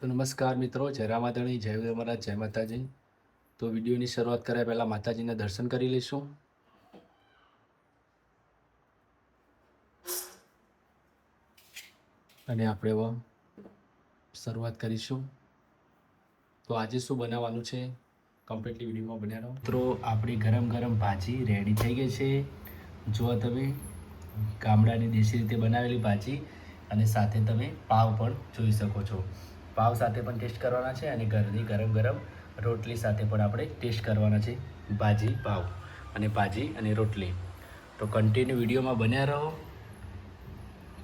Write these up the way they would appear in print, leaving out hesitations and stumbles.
તો નમસ્કાર મિત્રો, જય રામાધણી, જય મહારાજ, જય માતાજી. તો વિડીયોની શરૂઆત કર્યા પહેલાં માતાજીના દર્શન કરી લઈશું અને આપણે શરૂઆત કરીશું. તો આજે શું બનાવવાનું છે કમ્પ્લીટલી વિડીયોમાં બન્યા રહો. મિત્રો, આપણી ગરમ ગરમ ભાજી રેડી થઈ ગઈ છે. જો તમે ગામડાની દેશી રીતે બનાવેલી ભાજી અને સાથે તમે પાવ પણ જોઈ શકો છો. પાવ સાથે પણ ટેસ્ટ કરવાના છે અને ઘરની ગરમ ગરમ રોટલી સાથે પણ આપણે ટેસ્ટ કરવાના છે. ભાજી પાવ અને ભાજી અને રોટલી. તો કન્ટિન્યુ વિડીયોમાં બન્યા રહો.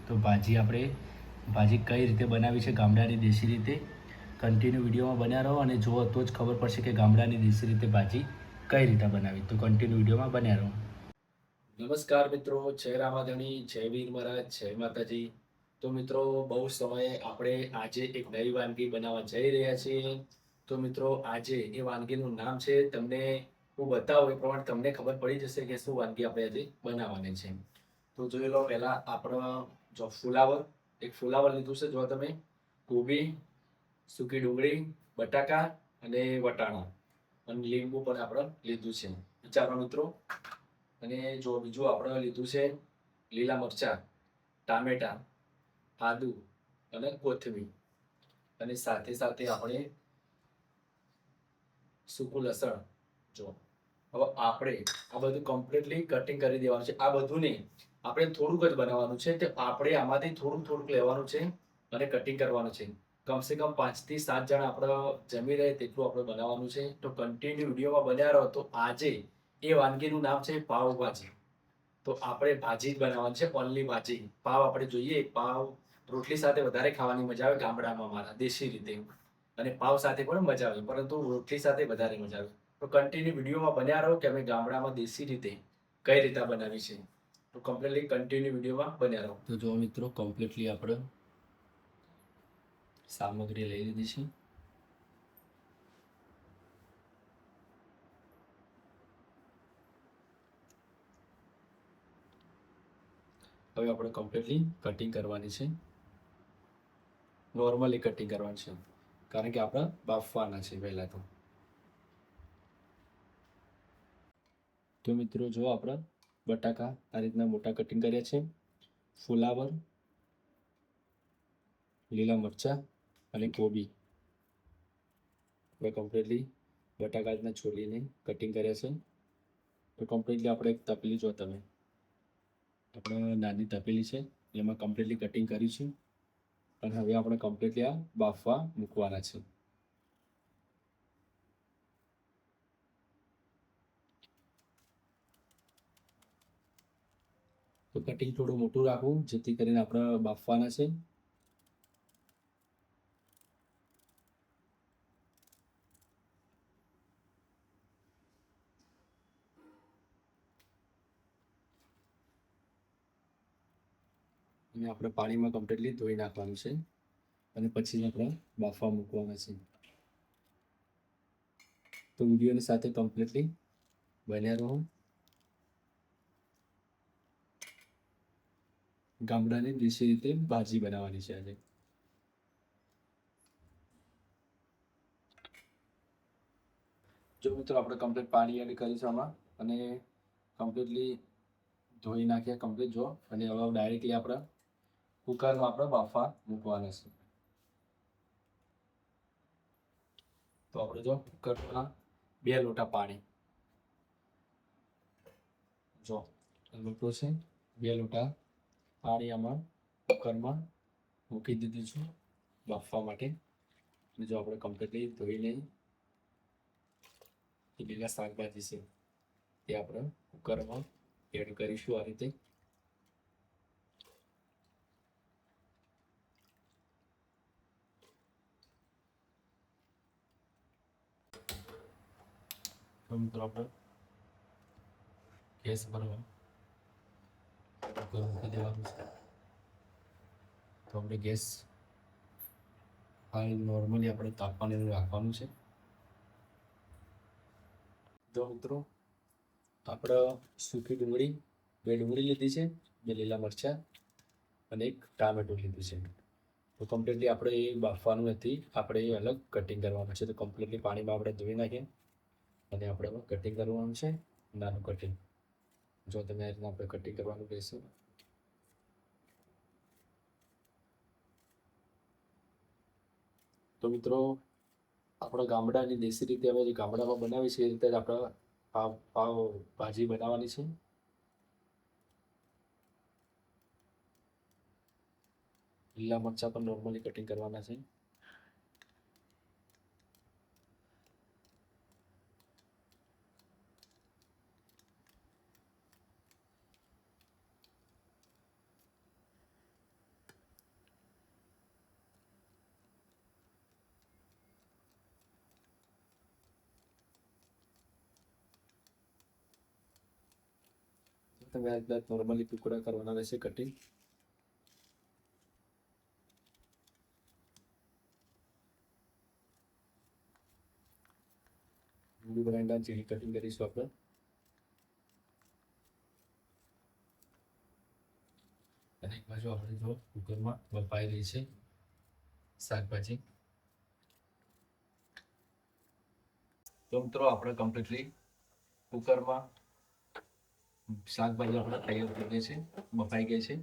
તો ભાજી કઈ રીતે બનાવી છે ગામડાની દેશી રીતે, કન્ટિન્યુ વિડીયોમાં બન્યા રહો અને જુઓ તો જ ખબર પડશે કે ગામડાની દેશી રીતે ભાજી કઈ રીતે બનાવી. તો કન્ટિન્યુ વિડીયોમાં બન્યા રહો. નમસ્કાર મિત્રો, જય રામાધણી, જય વીર મહારાજ, જય માતાજી. તો મિત્રો, બહુ સમયે આપણે આજે એક નવી વાનગી બનાવવા જઈ રહ્યા છીએ. તો મિત્રો, આજે એ વાનગીનું નામ છે, તમને હું બતાવું એ પ્રમાણે તમને ખબર પડી જશે કે શું વાનગી આપણે આજે બનાવવાની છે. તો જોઈ લો, પહેલા આપણો જો ફુલાવર લીધું છે. જો તમે કોબી, સૂકી ડુંગળી, બટાકા અને વટાણા અને લીંબુ પણ આપણે લીધું છે, વિચારો મિત્રો. અને જો બીજું આપણે લીધું છે લીલા મરચાં, ટામેટા, આદુ અને કોથમીર અને સાથે સાથે આપણે સૂકું લસણ. જો હવે આપણે આ બધું કમ્પ્લીટલી કટિંગ કરી દેવાનું છે. આ બધું નહીં, આપણે થોડુંક જ બનાવવાનું છે. તો આપણે આમાંથી થોડુંક થોડુંક લેવાનું છે અને કટિંગ કરવાનું છે. કમસે કમ 5 થી 7 જણા આપણે જમી રહે તેટલું આપણે બનાવવાનું છે. તો કન્ટિન્યુ વિડીયોમાં બન્યા રહો. તો આજે એ વાનગીનું નામ છે પાવભાજી. તો આપણે ભાજી જ બનાવવાની છે, ઓનલી ભાજી. પાવ આપણે જોઈએ, પાવ રોટલી સાથે વધારે ખાવાની મજા આવે ગામડામાં મારા દેશી રીતે, અને પાવ સાથે પણ મજા આવે, પરંતુ રોટલી સાથે વધારે મજા આવે. તો કન્ટિન્યુ વિડીયોમાં બન્યા રહો કે અમે ગામડામાં દેશી રીતે કઈ રીતે બનાવી છે. તો કમ્પ્લીટલી કન્ટિન્યુ વિડીયોમાં બન્યા રહો. તો જો મિત્રો, કમ્પ્લીટલી આપણે સામગ્રી લઈ લીધી છે. હવે આપણે કમ્પ્લીટલી કટિંગ કરવાની છે. નોર્મલી કટિંગ કરવાનું છે, કારણ કે આપણે બાફવાના છે પહેલા તો. તો મિત્રો, જો આપણે બટાકા આ રીતના મોટા કટિંગ કર્યા છે. ફુલાવર, લીલા મરચાં અને કોબી આપણે કમ્પ્લીટલી બટાકા રીતના છોડીને કટિંગ કર્યા છે. તો કમ્પ્લીટલી આપણે એક તપેલી, જો તમે આપણે નાની તપેલી છે એમાં કમ્પ્લીટલી કટિંગ કર્યું છે. અને હવે આપણે કમ્પ્લીટલી આ બાફવા મૂકવાના છે. તો કટિંગ થોડું મોટું રાખવું જેથી કરીને આપણે બાફવાના છે. અને આપણે પાણીમાં કમ્પ્લીટલી ધોઈ નાખવાનું છે અને પછી આપણે બાફવા મૂકવાના છે. તો વિડીયોની સાથે કમ્પ્લીટલી બન્યા રહો. ગામડાની દેશી રીતે ભાજી બનાવવાની છે આજે. જો મિત્રો, આપણે કમ્પ્લીટ પાણી એડ કરીશું આમાં અને કમ્પ્લીટલી ધોઈ નાખ્યા કમ્પ્લીટ. જો, અને હવે ડાયરેક્ટલી આપણે કુકરમાં આપણે બાફવા મૂકવાના છે. તો આપણે જો કુકરમાં 2 લોટા પાણી, જો લોટો છે, 2 લોટા પાણી આમાં કુકરમાં મૂકી દીધું છે બાફવા માટે. અને જો આપણે કમ્પ્લીટલી ધોઈને લીલા શાકભાજી છે તે આપણે કુકરમાં એડ કરીશું આ રીતે. મિત્રો, આપણે ગેસ ભરવા કુકર મૂકી દેવાનું છે. તો આપણે ગેસ હાઈ નોર્મલી આપણે તાપમાને રાખવાનું છે. તો મિત્રો, આપણે સૂકી ડુંગળી, 2 ડુંગળી લીધી છે, 2 લીલા મરચાં અને 1 ટામેટું લીધું છે. તો તો કમ્પ્લીટલી આપણે એ બાફવાનું નથી, આપણે એ અલગ કટિંગ કરવાનું છે. તો કમ્પ્લીટલી પાણીમાં આપણે ધોઈ નાખીએ અને આપણે કટિંગ કરવાનું છે, નાનું કટિંગ. જો તમે આ રીતના આપણે કટિંગ કરવાનું રહેશે. તો મિત્રો આપણા ગામડાની દેશી રીતે અમે જે ગામડામાં બનાવીએ છીએ એ રીતે જ આપણે પાવ ભાજી બનાવવાની છે. લીલા મરચાં પણ નોર્મલી કટિંગ કરવાના છે. તમે આ રીતના નોર્મલી ટુકડા કરવાના રહેશે કટિંગ. લીંબુ બ્રાંડા જેવી કટિંગ કરીશું આપણે. અને એક બાજુ આપણે જો કુકરમાં બફાઈ રહી છે શાકભાજી. તો મિત્રો આપણે કમ્પ્લીટલી કુકરમાં શાકભાજી આપણે તૈયાર થઈ ગઈ છે, બફાઈ ગઈ છે.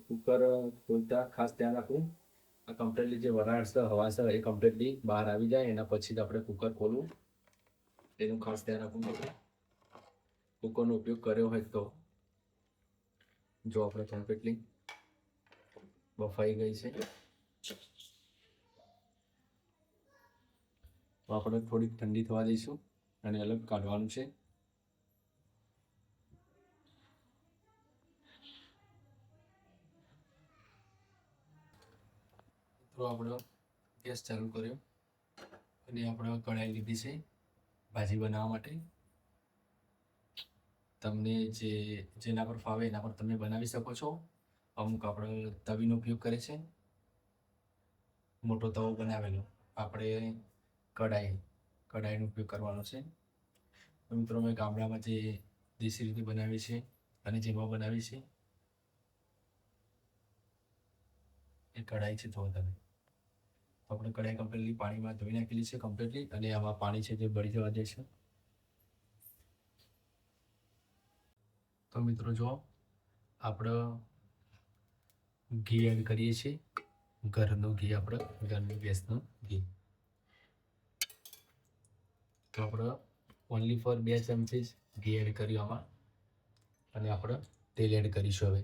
કુકર ખોલતા ખાસ ધ્યાન રાખવું, આ કમ્પ્લીટલી જે વરાળ છે, હવા છે, એ કમ્પ્લીટલી બહાર આવી જાય એના પછી જ આપણે કુકર ખોલવું, એનું ખાસ ધ્યાન રાખવું પડે. કુકરનો ઉપયોગ કર્યો હોય તો જો આપણે કમ્પ્લીટલી બફાઈ ગઈ છે તો આપણે થોડીક ઠંડી થવા દઈશું અને અલગ કાઢવાનું છે. તો આપણે ગેસ ચાલુ કર્યો અને આપણે કઢાઈ લીધી છે ભાજી બનાવવા માટે. તમને જેના પર ફાવે એના પર તમે બનાવી શકો છો. અમુક આપણે તવીનો ઉપયોગ કરે છે, મોટો તવો બનાવેલો. આપણે કઢાઈનો ઉપયોગ કરવાનો છે. મિત્રો મેં ગામડામાં જે દેશી રીતે બનાવી છે અને જેમાં બનાવી છે એ કઢાઈ છે. તો તમે આપણે કઢાઈ કમ્પ્લીટલી પાણીમાં ધોઈ નાખેલી છે કમ્પ્લીટલી, અને આમાં પાણી છે જે બળી જવા દે છે. તો મિત્રો જો આપણે ઘી એડ કરીએ છીએ, ઘરનું ઘી, આપણે ઘરનું ગેસનું ઘી. તો આપણે ઓનલી ફોર 2 ચમચી ઘી એડ કર્યું આમાં, અને આપણે તેલ એડ કરીશું હવે.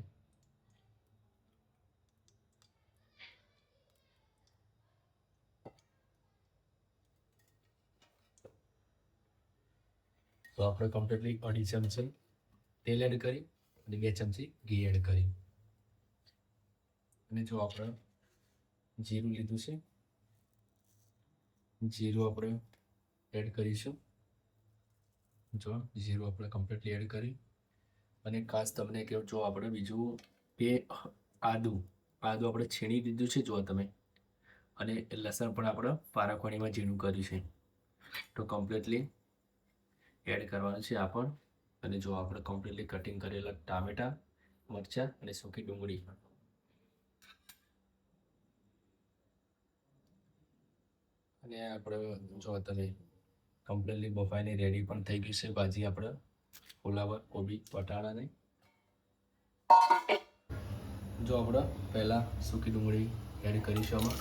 તો આપણે કમ્પ્લીટલી 2.5 ચમચી તેલ એડ કરી અને 2 ચમચી ઘી એડ કરી. અને જો આપણે જીરું લીધું છે, જીરું આપણે એડ કરીશું. જો જીરું આપણે કમ્પ્લીટલી એડ કરી. અને ખાસ તમને કહું, જો આપણે બીજું આદુ આપણે છીણી દીધું છે જો તમે, અને લસણ પણ આપણે પારાખણીમાં ઝીણું કર્યું છે. તો કમ્પ્લીટલી એડ કરવાનું છે આ પણ. અને જો આપણે કમ્પ્લીટલી કટિંગ કરેલા ટામેટા, મરચાં અને સૂકી ડુંગળી. અને આપણે જો તમે કમ્પ્લીટલી બફાઈને રેડી પણ થઈ ગઈ છે ભાજી આપણે ફુલાવર, કોબી, વટાણાને. જો આપણે પહેલાં સૂકી ડુંગળી એડ કરીશું આમાં.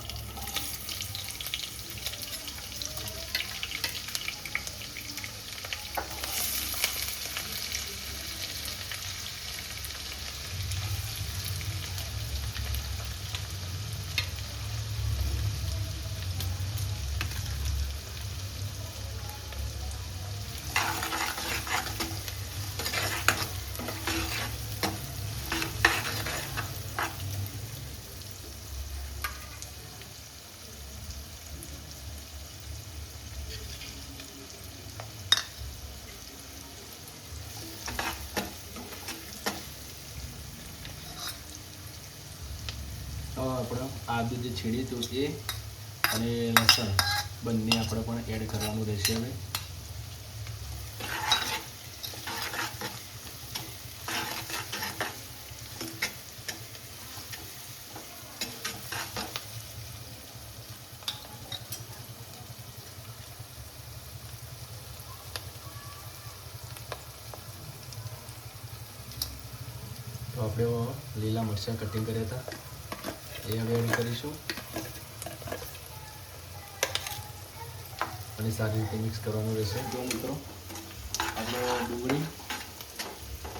આપણે આદુ જે છીણી હતું એ અને લસણ બંને આપણે પણ એડ કરવાનું રહેશે હવે. તો આપણે લીલા મરચાં કટિંગ કર્યા હતા એ હવે એડ કરીશું અને સારી રીતે મિક્સ કરવાનું રહેશે. જો મિત્રો આપણે ડુંગળી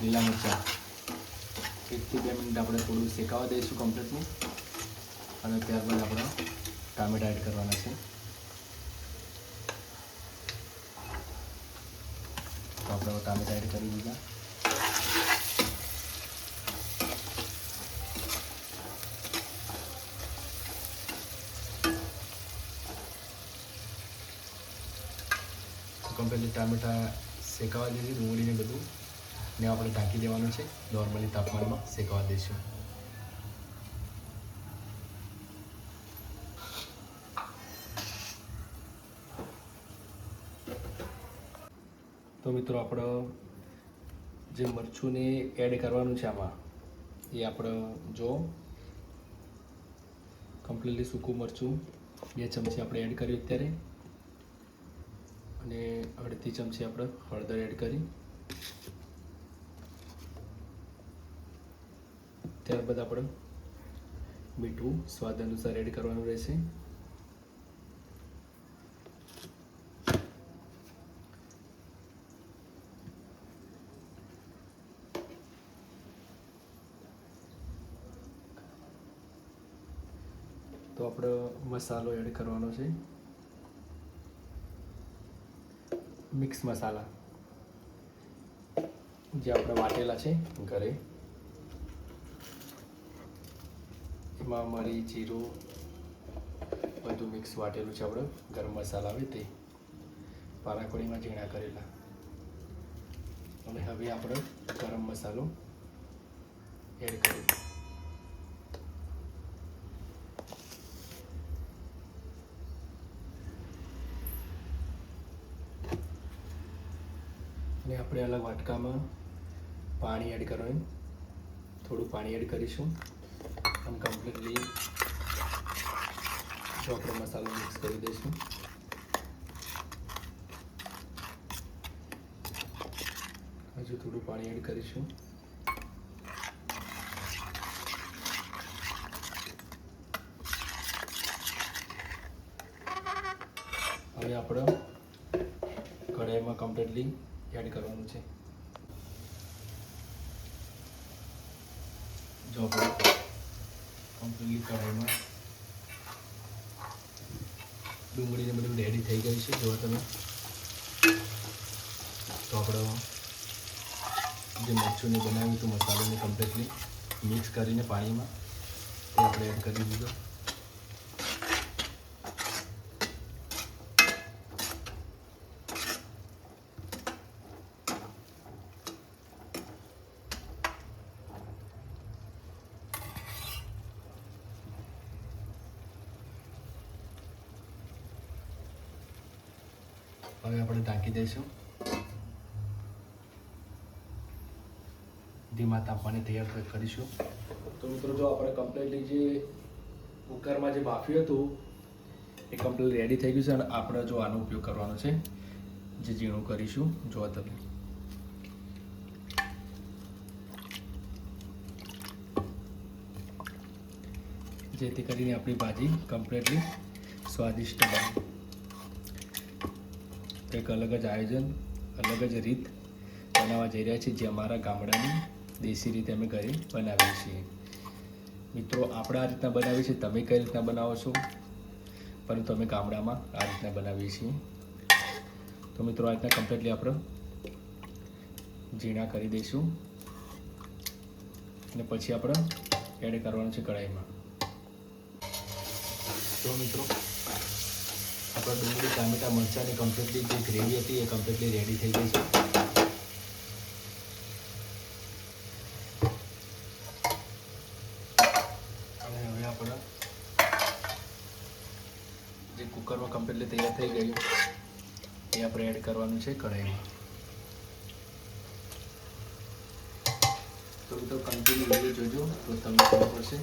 લીલા મરચાં 1 થી 2 મિનિટ આપણે થોડું શેકાવા દઈશું કમ્પ્લીટલી અને ત્યારબાદ આપણે ટામેટા એડ કરવાના છે. તો આપણે ટામેટા એડ કરી દીધા. કમ્પ્લીટલી ટામેટા શેકાવા દીધી ડુંગળીને બધું ને આપણે ઢાંકી દેવાનું છે. નોર્મલી તાપમાનમાં શેકાવા દઈશું. તો મિત્રો આપણે જે મરચુંને એડ કરવાનું છે આમાં એ આપણે જો કમ્પ્લીટલી સૂકું મરચું 2 ચમચી આપણે એડ કર્યું અત્યારે અને 1/2 ચમચી આપણે હળદર એડ કરી. ત્યારબાદ આપણે મીઠું સ્વાદ અનુસાર એડ કરવાનું રહેશે. તો આપણે મસાલો એડ કરવાનો છે. મિક્સ મસાલા જે આપણે વાટેલા છે ઘરે, એમાં મરી જીરું બધું મિક્સ વાટેલું છે. આપણે ગરમ મસાલા આવે તે પારાકોળીમાં ઝીણા કરેલા. અને હવે આપણે ગરમ મસાલો એડ કરીએ. અને આપણે અલગ વાટકામાં પાણી એડ કરવાનું, થોડું પાણી એડ કરીશું અને કમ્પ્લીટલી જો આપણે મસાલો મિક્સ કરી દઈશું. હજુ થોડું પાણી એડ કરીશું. હવે આપણે કઢાઈમાં કમ્પ્લીટલી એડ કરવાનું છે. જો આપણે કમ્પ્લીટલી કઢાઈમાં ડુંગળીને બધું રેડી થઈ ગયું છે. જો તમે તો આપણે જે મરચુંને બનાવ્યું હતું મસાલોને કમ્પ્લીટલી મિક્સ કરીને પાણીમાં તે આપણે એડ કરી દીધો. હવે આપણે ઢાંકી દઈશું. ધીમા તાપમાને તૈયાર કરીશું. તો મિત્રો જો આપણે કમ્પ્લીટલી જે કુકરમાં જે બાફ્યું હતું એ કમ્પ્લીટ રેડી થઈ ગયું છે અને આપણે જો આનો ઉપયોગ કરવાનો છે જે ઝીણું કરીશું. જો તમે જેથી કરીને આપણી ભાજી કમ્પ્લીટલી સ્વાદિષ્ટ બને. એક અલગ જ આયોજન, અલગ જ રીત બનાવવા જઈ રહ્યા છીએ જે અમારા ગામડાની દેશી રીતે અમે ઘરે બનાવીએ છીએ. મિત્રો આપણે આ રીતના બનાવીએ છીએ, તમે કઈ રીતના બનાવો છો, પરંતુ અમે ગામડામાં આ રીતના બનાવીએ છીએ. તો મિત્રો આ રીતના કમ્પ્લીટલી આપણે ઝીણા કરી દઈશું અને પછી આપણે એડ કરવાનું છે કઢાઈમાં. તો મિત્રો આપણા ડુંગળી ટામેટા મરચાંની કમ્પ્લીટલી જે ગ્રેવી હતી એ કમ્પ્લીટલી રેડી થઈ ગઈ છે. અને હવે આપણે જે કુકરમાં કમ્પ્લીટલી તૈયાર થઈ ગયું એ આપણે એડ કરવાનું છે કઢાઈમાં. તો મિત્રો કન્ટિન્યુ વિડીયો જોજો તો તમને ખબર પડશે.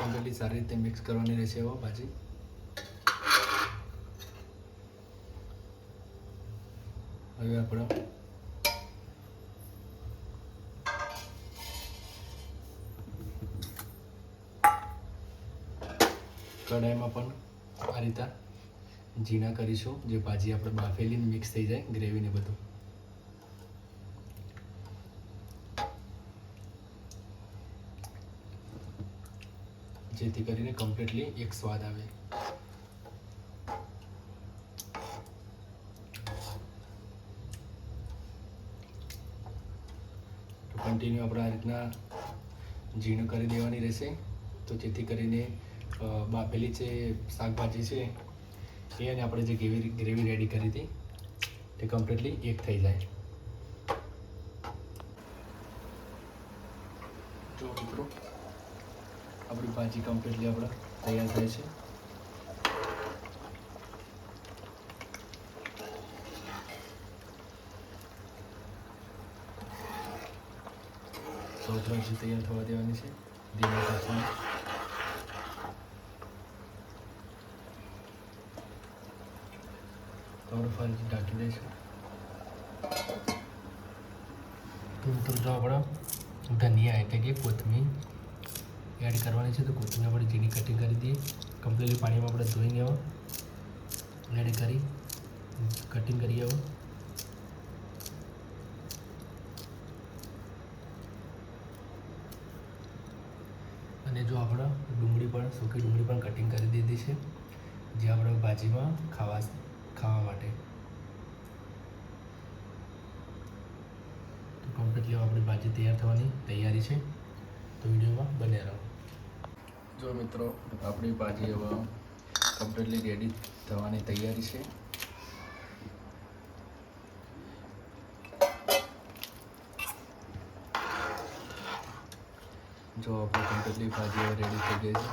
કમ્પ્લીટલી સારી રીતે મિક્સ કરવાની રહેશે હવે ભાજી. હવે આપણે કઢાઈમાં પણ આ રીતે ઝીણા કરીશું, જે ભાજી આપણે બાફેલી મિક્સ થઈ જાય ગ્રેવી ને બધું. જેથી કરીને કમ્પ્લીટલી એક સ્વાદ આવે. તો કન્ટિન્યુ આપણે આ રીતના ઝીણું કરી દેવાની રહેશે, તો જેથી કરીને બાફેલી છે શાકભાજી છે એ અને આપણે જે ગ્રેવી રેડી કરી હતી તે કમ્પ્લીટલી એક થઈ જાય. જો મિત્રો આપણી ભાજી કમ્પ્લીટલી આપણે તૈયાર થાય છે. સૌથી તૈયાર થવા દેવાની છે ધીમા તાપમાને. તો આપણે ફરીથી ઢાંકી દઈશું. તો મિત્રો જો આપણે ધનિયા એટલે કે કોથમીર એડ કરવાની છે, તો કોથમીર આપણે ઝીણી કટિંગ કરી દઈએ. કમ્પ્લીટલી પાણીમાં આપણે ધોઈને એડ કરી કટિંગ કરી આવો. અને જો આપણે ડુંગળી પણ સૂકી ડુંગળી પણ કટિંગ કરી દીધી છે, જે આપણે ભાજીમાં ખાવા માટે. તો કમ્પ્લીટલી આપણી ભાજી તૈયાર થવાની તૈયારી છે, તો વિડીયોમાં બન્યા રહો. જો મિત્રો આપણી ભાજી હવે કમ્પ્લીટલી રેડી થવાની તૈયારી છે. જો આપણી કમ્પ્લીટલી ભાજી હવે રેડી થઈ ગઈ છે.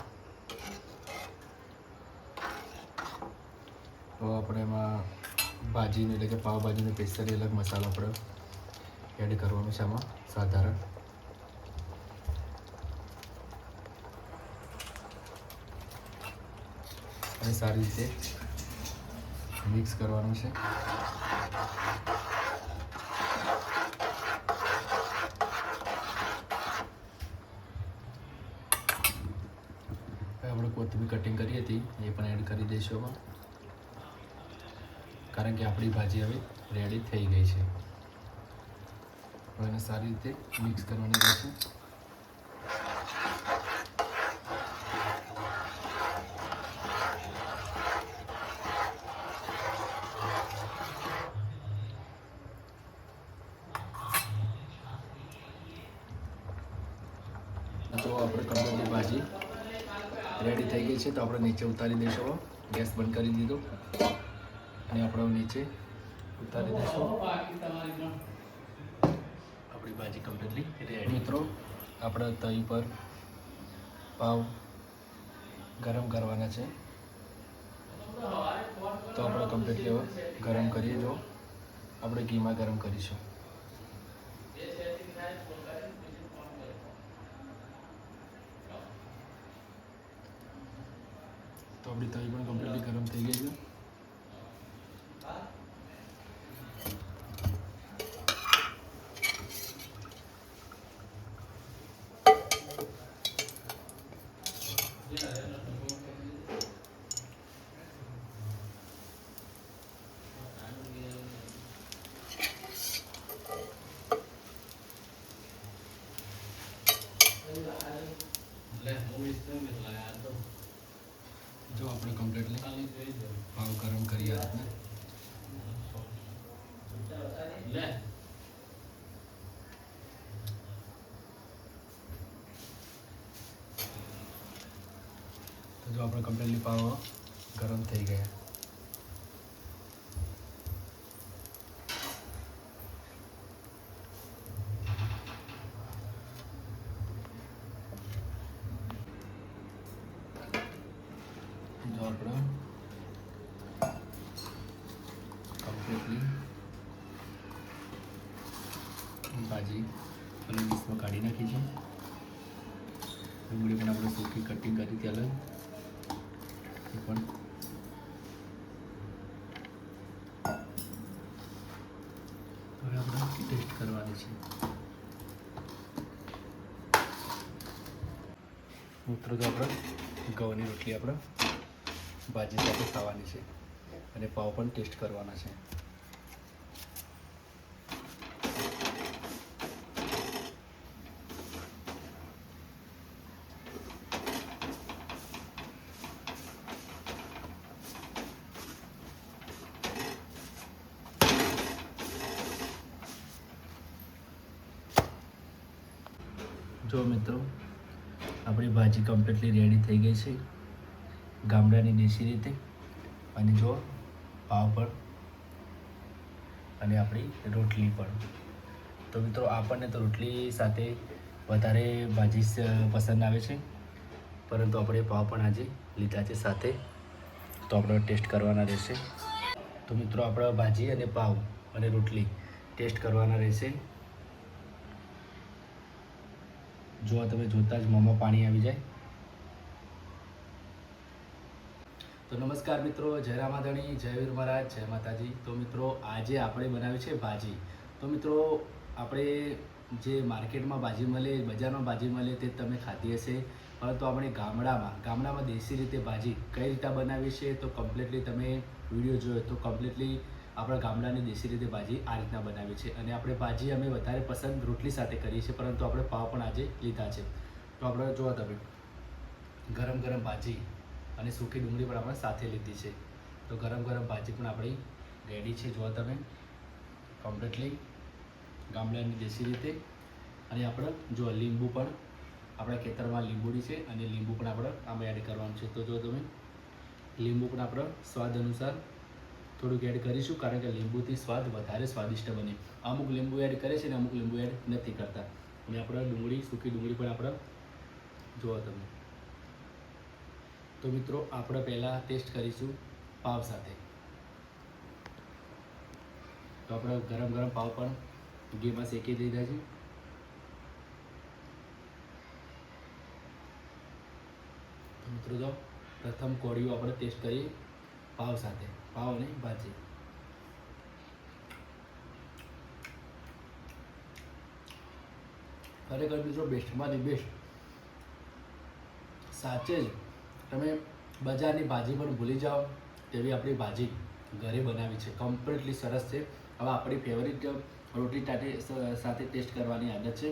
તો આપણે એમાં ભાજીનું એટલે કે પાવભાજીનો સ્પેશિયલી અલગ મસાલો આપણે એડ કરવાનો છે આમાં સાધારણ. અને સારી રીતે મિક્સ કરવાનું છે. આપણે કોથમીર કટિંગ કરી હતી એ પણ એડ કરી દઈશું આમાં, કારણ કે આપણી ભાજી હવે રેડી થઈ ગઈ છે. હવે એને સારી રીતે મિક્સ કરવાની રહેશે. તો આપણે કમ્પ્લીટલી ભાજી રેડી થઈ ગઈ છે, તો આપણે નીચે ઉતારી દઈશું. ગેસ બંધ કરી દીધો અને આપણે નીચે ઉતારી દઈશું. આપણી ભાજી કમ્પ્લીટલી રેડી. મિત્રો આપણે તવી પર પાવ ગરમ કરવાના છે, તો આપણે કમ્પ્લીટલી હવે ગરમ કરીએ. જો આપણે ઘીમાં ગરમ કરીશું. તો આપણી તવી પણ કમ્પ્લીટલી ગરમ થઈ ગઈ છે. જો આપણે કમ્પ્લીટલી પાવ ગરમ કરી આ રીતના. તો જો આપણે કમ્પ્લીટલી પાવ ગરમ થઈ ગયા. જો આપણે કમ્પ્લીટલી ભાજી અને ડીશમાં કાઢી નાખી છે. ડુંગળી પણ આપણે સૂકી કટિંગ કરી હતી અલગ, એ પણ હવે આપણે ટેસ્ટ કરવાની છે. મિત્રો તો આપણે ઘઉંની રોટલી આપણે ભાજી સાથે ખાવાની છે અને પાવ પણ ટેસ્ટ કરવાના છે. જો મિત્રો આપણી ભાજી કમ્પ્લીટલી રેડી થઈ ગઈ છે ગામડાની દેશી રીતે, અને જો પાવ પણ અને આપણી રોટલી પણ. તો મિત્રો આપણને તો રોટલી સાથે વધારે ભાજી પસંદ આવે છે, પરંતુ આપણે પાવ પણ આજે લીધા છે સાથે, તો આપણે ટેસ્ટ કરવાના રહેશે. તો મિત્રો આપણે ભાજી અને પાવ અને રોટલી ટેસ્ટ કરવાના રહેશે. જો તમે જોતા જ મોંમાં પાણી આવી જાય. તો નમસ્કાર મિત્રો, જય રામાધણી, જય વીર મહારાજ, જય માતાજી. તો મિત્રો આજે આપણે બનાવી છે ભાજી. તો મિત્રો આપણે જે માર્કેટમાં ભાજી મળે, બજારમાં ભાજી મળે તે તમે ખાધી હશે, પરંતુ આપણે ગામડામાં દેશી રીતે ભાજી કઈ રીતે બનાવી છે તો કમ્પ્લીટલી તમે વિડીયો જોયો તો કમ્પ્લીટલી આપણા ગામડાની દેશી રીતે ભાજી આ રીતના બનાવી છે. અને આપણે ભાજી અમે વધારે પસંદ રોટલી સાથે કરીએ છીએ, પરંતુ આપણે પાવ પણ આજે લીધા છે. તો આપણે જોવા તમે ગરમ ભાજી અને સૂકી ડુંગળી પણ આપણે સાથે લીધી છે. તો ગરમ ભાજી પણ આપણી રેડી છે, જોવા તમે કમ્પ્લીટલી ગામડાની દેશી રીતે. અને આપણે જો લીંબુ પણ આપણા ખેતરમાં લીંબુડી છે અને લીંબુ પણ આપણે આમાં એડ કરવાનું છે. તો જો તમે લીંબુ પણ આપણે સ્વાદ અનુસાર થોડુંક એડ કરીશું, કારણ કે લીંબુથી સ્વાદ વધારે સ્વાદિષ્ટ બને. અમુક લીંબુ એડ કરે છે અને અમુક લીંબુ એડ નથી કરતા. અને આપણે સૂકી ડુંગળી પણ આપણે જુઓ તમે. તો મિત્રો આપણે પહેલાં ટેસ્ટ કરીશું પાવ સાથે. તો આપણે ગરમ પાવ પણ ઘીમાં શેકી દીધા છે. તો મિત્રો જો પ્રથમ કોળીઓ આપણે ટેસ્ટ કરીએ પાવ સાથે, પાવ અને ભાજી. ખરેખર મિત્રો બેસ્ટમાંથી બેસ્ટ. સાચે જ તમે બજારની ભાજી પણ ભૂલી જાઓ તેવી આપણી ભાજી ઘરે બનાવી છે, કમ્પ્લીટલી સરસ છે. હવે આપણી ફેવરિટ રોટલી સાથે ટેસ્ટ કરવાની આદત છે,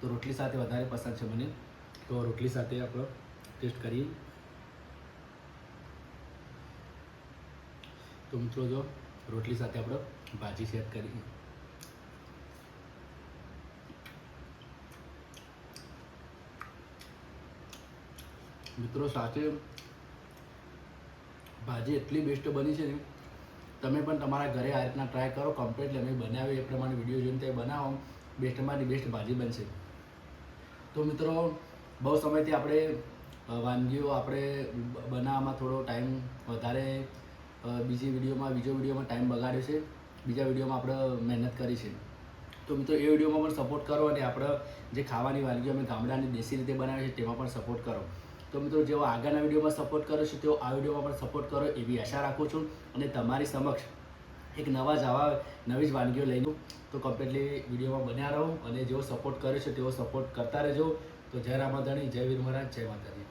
તો રોટલી સાથે વધારે પસંદ છે મને. તો રોટલી સાથે આપણે ટેસ્ટ કરીએ. તો મિત્રો જો રોટલી સાથે આપણે ભાજી સેટ કરીએ. મિત્રો સાથે ભાજી એટલી બેસ્ટ બની છે ને, તમે પણ તમારા ઘરે આ રીતના ટ્રાય કરો. કમ્પ્લીટલી અમે બનાવ્યું એ પ્રમાણે વિડીયો જોઈને તે બનાવો, બેસ્ટમાંથી બેસ્ટ ભાજી બનશે. તો મિત્રો બહુ સમયથી આપણે વાનગીઓ આપણે બનાવવામાં થોડો ટાઈમ વધારે બીજો વિડીયોમાં ટાઈમ બગાડ્યો છે. બીજા વિડીયોમાં આપણે મહેનત કરી છે. તો મિત્રો એ વિડીયોમાં પણ સપોર્ટ કરો, અને આપણે જે ખાવાની વાનગીઓ અમે ગામડાની દેશી રીતે બનાવી છે તેમાં પણ સપોર્ટ કરો. તો મિત્રો જેઓ આગળના વિડીયોમાં સપોર્ટ કરો છો તેઓ આ વિડીયોમાં પણ સપોર્ટ કરો એવી આશા રાખું છું. અને તમારી સમક્ષ એક નવી જ વાનગીઓ લઈને તો કમ્પ્લીટલી વિડીયોમાં બન્યા રહો, અને જેઓ સપોર્ટ કરે છે તેઓ સપોર્ટ કરતા રહેજો. તો જય રામાધણી, જય વીર મહારાજ, જય માતાજી.